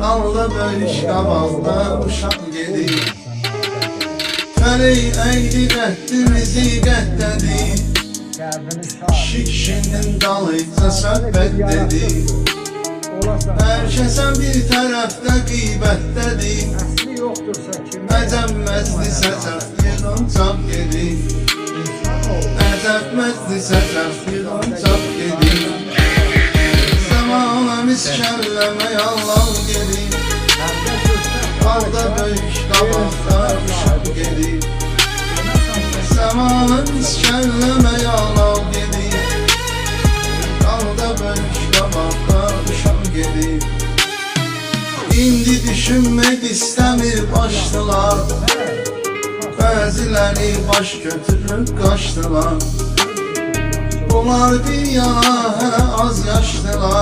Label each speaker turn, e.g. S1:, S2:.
S1: Alda böyük qabaqda uşaq gedir. Fələk əydi qəddimizi qəddədir. Kişinin dalıca söhbət dedik. Hər kəsən bir tərəfdə qiybətdədir. Əcəbməzdi səcəf yığıncaq gedir. Əcəbməzdi səcəf yığıncaq gedir. Zamana miskəlləmə yallan gedir. Alda böyük qabaqda uşaq gedir. Zamana miskəlləmə yallan gedir. Alda böyük qabaqda uşaq gedir. İndi düşünmək istəmir başlılar. Bəziləri baş götürüb qaçdılar. Onlar bir yana hələ az yaşdılar.